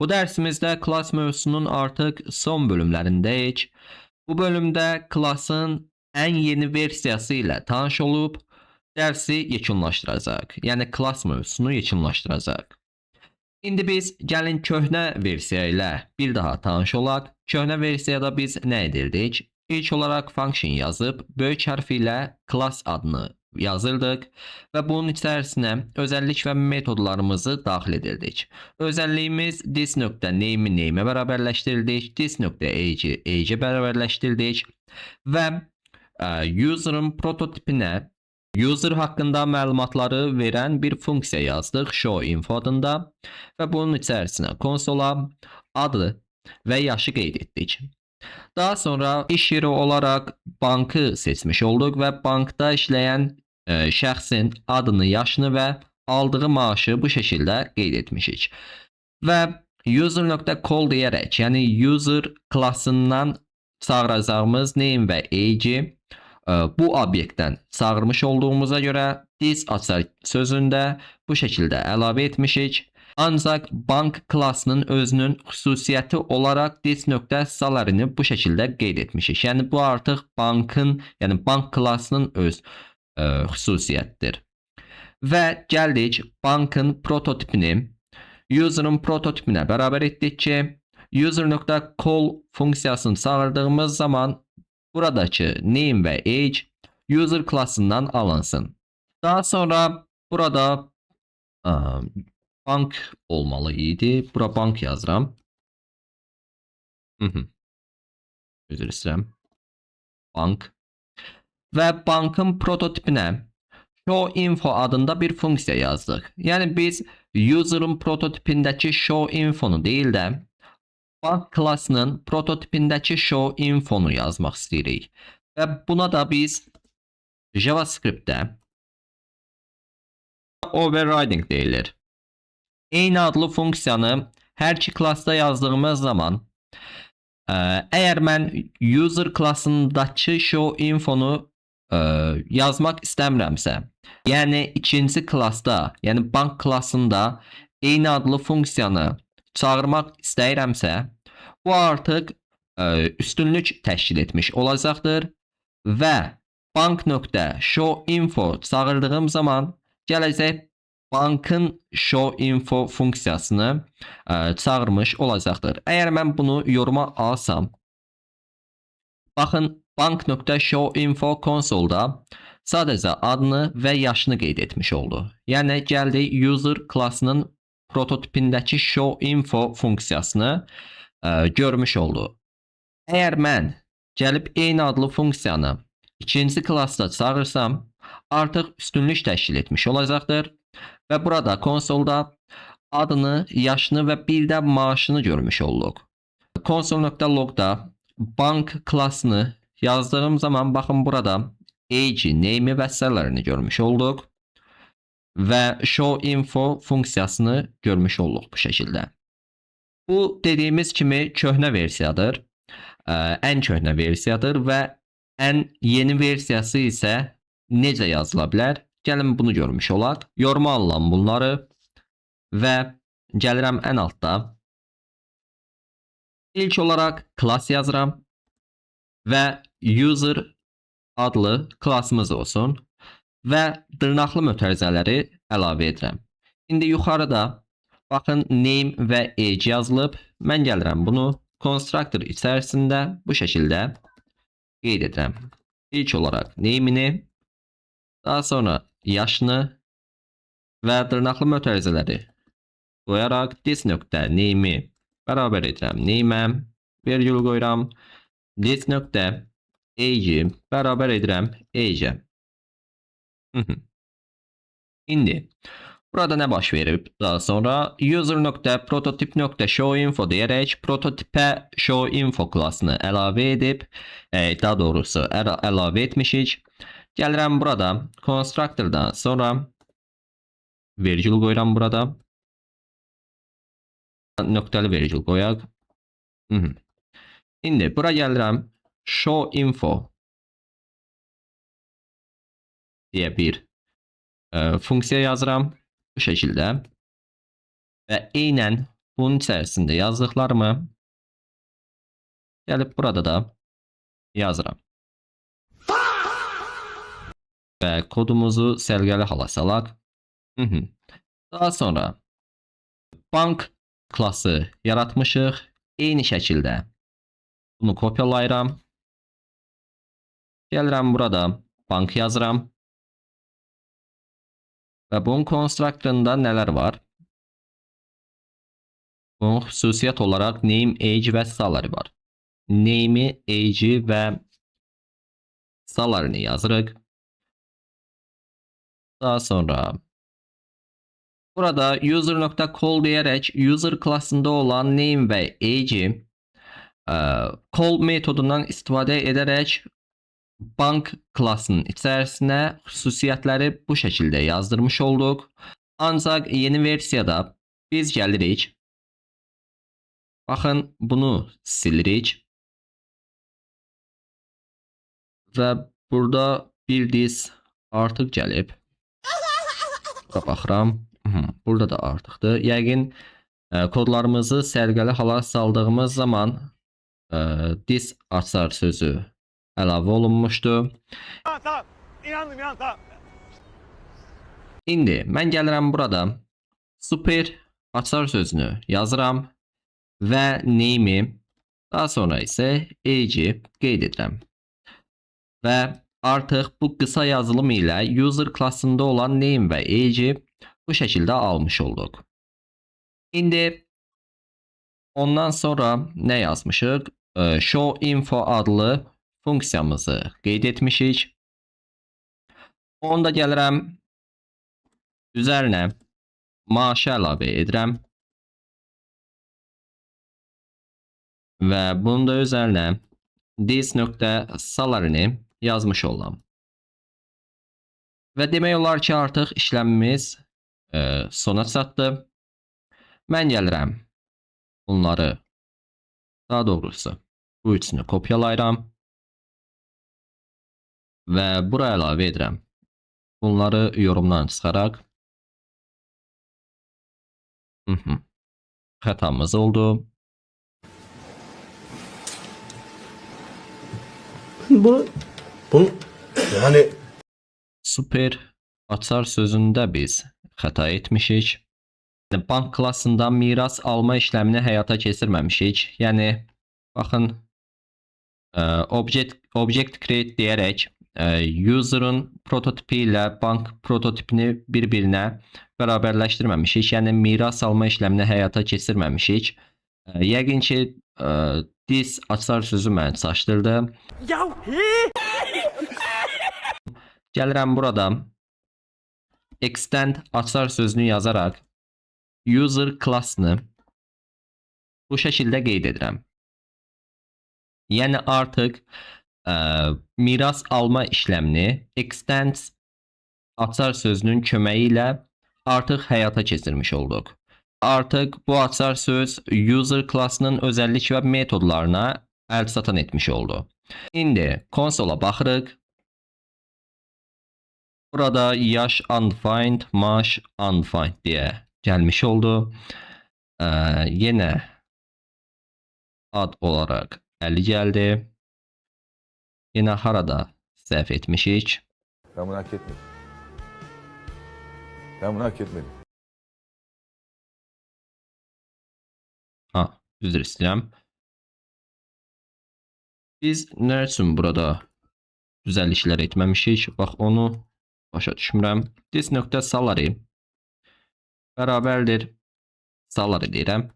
Bu dersimizde class mövzusunun artık son bölümlerindeyik. Bu bölümde class'ın en yeni versiyası ile tanış olup dersi yekunlaşdıracaq. Yəni class mövzusunu yekunlaşdıracaq. İndi biz gəlin köhnə versiya ilə bir daha tanış olaq. Köhnə versiyada biz nə edirdik? İlk olaraq function yazıb böyük hərf ilə class adını yazırdıq və bunun içərisinə özəllik və metodlarımızı daxil edirdik. Özəlliyimiz this.name'i name'e bərabərləşdirdik, this.age bərabərləşdirdik və user'ın prototipinə user haqqında məlumatları verən bir funksiya yazdıq show info adında və bunun içərisinə konsola adı və yaşı qeyd etdik. Daha sonra iş yeri olaraq bankı seçmiş olduq və bankda işləyən şəxsin adını, yaşını və aldığı maaşı bu şəkildə qeyd etmişik. Və user.call deyərək, yəni user klassından çağıracağımız name və age'i bu obyektdən çağırmış olduğumuza görə this açar sözündə bu şəkildə əlavə etmişik. Ancaq bank klassının özünün xüsusiyyəti olaraq this.salary'ni bu şəkildə qeyd etmişik. Yəni bu artıq bankın, yəni bank klassının öz xüsusiyyətidir. Və gəldik bankın prototipini user'ın prototipinə bərabər etdik ki, user.call funksiyasını çağırdığımız zaman buradakı name və age user klassından alınsın. Daha sonra burada bank olmalı idi. Bura bank yazıram. Üzr istəyirəm. Bank. Və bankın prototipinə show info adında bir funksiya yazdıq. Yəni biz user'ın prototipindəki show infonu deyil də bank klassının prototipindəki show infonu yazmaq istəyirik. Və buna da biz JavaScript'də overriding deyilir. Eyni adlı funksiyanı hər iki klassda yazdığımız zaman əgər mən user klassındakı show infonu yazmaq istəmirəmsə, yəni ikinci klassda, yəni bank klassında eyni adlı funksiyanı çağırmaq istəyirəmsə, bu artıq üstünlük təşkil etmiş olacaqdır və bank.showInfo çağırdığım zaman gələcək bankın showInfo funksiyasını çağırmış olacaqdır. Əgər mən bunu yoruma alsam, baxın bank.showInfo konsolda sadəcə adını və yaşını qeyd etmiş oldu. Yəni gəldi user klassının prototipindəki showInfo funksiyasını görmüş oldu. Əgər mən gəlib eyni adlı funksiyanı ikinci klassda çağırsam, artıq üstünlük təşkil etmiş olacaqdır və burada konsolda adını, yaşını və bir də maaşını görmüş olduq. Console.logda bank klassını yazdığım zaman baxın burada age, name'i və salary'ni görmüş olduq və showInfo funksiyasını görmüş olduq bu şəkildə. Bu dediyimiz kimi köhnə versiyadır, ən köhnə versiyadır və ən yeni versiyası isə necə yazıla bilər? Gəlin bunu görmüş olaq. Yoruma alıram bunları və gəlirəm ən altda. İlk olaraq class yazıram və user adlı klassımız olsun və dırnaqlı mötərizələri əlavə edirəm. İndi yuxarıda baxın name və age yazılıb. Mən gəlirəm bunu constructor içərisində bu şəkildə qeyd edirəm. İlk olaraq name'ini, daha sonra yaşını və dırnaqlı mötərizələri qoyaraq this.name'i bərabər edirəm name'ə, virgül qoyuram, this.age'i bərabər edirəm age'ə. İndi burada nə baş verib? Daha sonra user.prototip.showInfo deyərək prototipə showInfo klassını əlavə edib, daha doğrusu əlavə etmişik. Gəlirəm burada constructordan sonra virgül qoyuram burada. Nöqtəli virgül qoyaq. İndi bura gəlirəm showInfo deyə bir funksiya yazıram bu şəkildə və eynən bunun içerisinde yazdıklarımı gelip burada da yazıram. Ve kodumuzu sərgəli hala salaq. Daha sonra bank klası yaratmışıq. Eyni şəkildə bunu kopyalayıram. Gəlirəm burada bank yazıram. Və bunun konstruktorunda nələr var? Bunun xüsusiyyət olaraq name, age və salary var. Name'i, age'i və salary'ni yazırıq. Daha sonra burada user.call diyerek user klasında olan name ve age'i call metodundan istifade ederek bank klasının içerisine xüsusiyyətləri bu şekilde yazdırmış olduk. Ancak yeni versiyada biz gəlirik. Baxın, bunu silirik. Və burada bir diz artıq gəlib. Burada baxıram. Burada da artıqdır. Yəqin kodlarımızı sərgəli hala saldığımız zaman diz açar sözü əlavə olunmuşdu. Tamam. İnandım, tamam. İndi mən gəlirəm burada super açar sözünü yazıram və name'i, daha sonra isə age'i qeyd edirəm. Və artıq bu qısa yazılım ilə user klasında olan name və age'i bu şəkildə almış olduq. İndi ondan sonra nə yazmışıq? Show info adlı funksiyamızı qeyd etmişik. Onda gəlirəm üzərinə maaşı əlavə edirəm. Və bunun da üzərinə this.salary'ni yazmış olam. Və demək olar ki, artıq işləmimiz sona çatdı. Mən gəlirəm bunları, daha doğrusu bu üçünü kopyalayıram və buraya əlavə edirəm. Bunları yorumdan çıxaraq xətamız oldu. Bunu yani Super açar sözündə biz xəta etmişik. Bank klasında miras alma işləmini həyata keçirməmişik. Yəni baxın, object create deyərək user'ın prototipi ilə bank prototipini bir-birinə bərabərləşdirməmişik. Yəni miras alma işləmini həyata keçirməmişik. Yəqin ki, this açar sözü məni çaşdırdı. Gəlirəm burada extend açar sözünü yazaraq user klasını bu şəkildə qeyd edirəm. Yəni artıq miras alma işləmini extend açar sözünün köməyi ilə artıq həyata keçirmiş olduq. Artıq bu açar söz user klasının özəllik və metodlarına əlçatan etmiş oldu. İndi konsola baxırıq. Burada yaş undefined, maaş undefined deyə gəlmiş oldu. Yenə ad olaraq 50 gəldi. Yenə harada səhv etmişik. Ben bunu hak etmedim. Ben bunu hak etmedim. Üzr istəyirəm. Biz nə üçün burada düzəlişlər etməmişik? Bax, onu başa düşmürəm. This.salary bərabərdir salary deyirəm.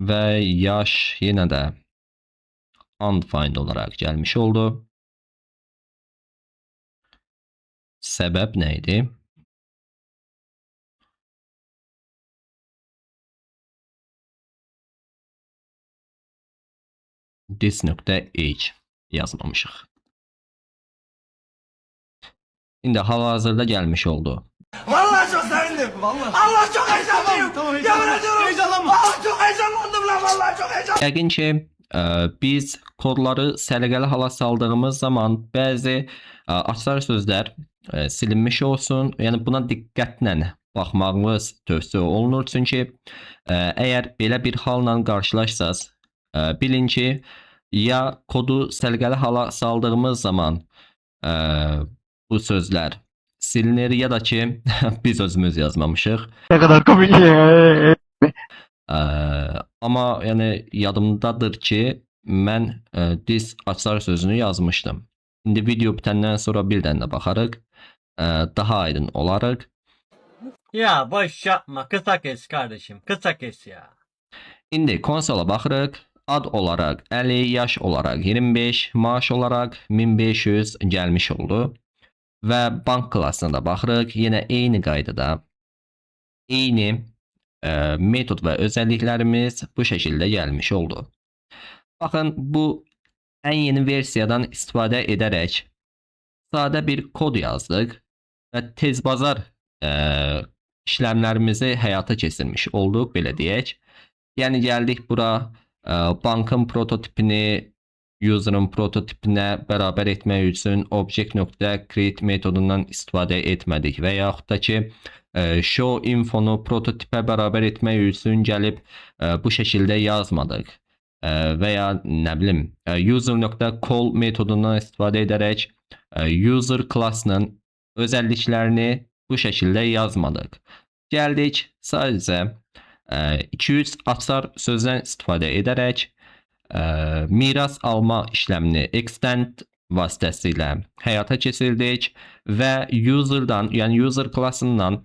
Və yaş yenə də undefined olaraq gəlmiş oldu. Səbəb nə idi? This.age yazmamışıq. İndi hal-hazırda gəlmiş oldu. Vallahi çok sevindim. Vallahi. Allah çok heyecanlıyım. Tamam, Yemin ediyorum. heyecanlanma. Allah çok heyecanlandım lan. Vallahi çok heyecanlıyım. Yəqin ki, biz kodları səliqəli hala saldığımız zaman bəzi açar sözlər silinmiş olsun. Yəni buna diqqətlə baxmağınız tövsiyə olunur. Çünki əgər belə bir halla qarşılaşsaz, bilin ki, ya kodu səliqəli hala saldığımız zaman bu sözlər silinir, ya da ki biz özümüz yazmamışıq. Ne kadar komik. Amma yəni yadımdadır ki, mən dis açar sözünü yazmışdım. İndi video bitəndən sonra bir dənə baxarıq. Daha aydın olarıq. Ya boş yapma. Kısa kes kardeşim. Kısa kes ya. İndi konsola baxırıq. Ad olaraq 50, yaş olaraq 25, maaş olaraq 1500 gəlmiş oldu. Və bank klassına da baxırıq. Yenə eyni qaydada eyni metod və özəlliklərimiz bu şəkildə gəlmiş oldu. Baxın, bu ən yeni versiyadan istifadə edərək sadə bir kod yazdıq və tez bazar işləmlərimizi həyata keçirmiş olduq, belə deyək. Yəni gəldik bura, bankın prototipini user'ın prototipinə bərabər etmək üçün object.create metodundan istifadə etmədik və yaxud da ki, show infonu prototipə bərabər etmək üçün gəlib bu şəkildə yazmadıq və ya nə bilim user.call metodundan istifadə edərək user classının özəlliklərini bu şəkildə yazmadıq. Gəldik sadəcə 200 açar sözdən istifadə edərək miras alma işləmini extend vasitəsilə həyata keçirdik və user'dan, yəni user klassından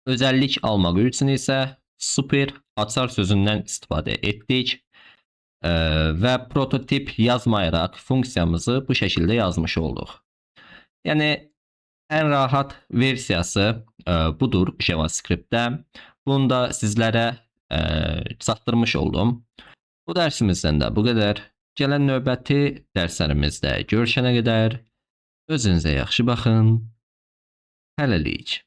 özəllik almaq üçün isə super açar sözündən istifadə etdik və prototip yazmayaraq funksiyamızı bu şəkildə yazmış olduq. Yəni ən rahat versiyası budur JavaScript-də. Bunu da sizlərə çatdırmış oldum. Bu dərsimizdən də bu qədər. Gələn növbəti dərslərimizdə görüşənə qədər özünüzə yaxşı baxın. Hələlik.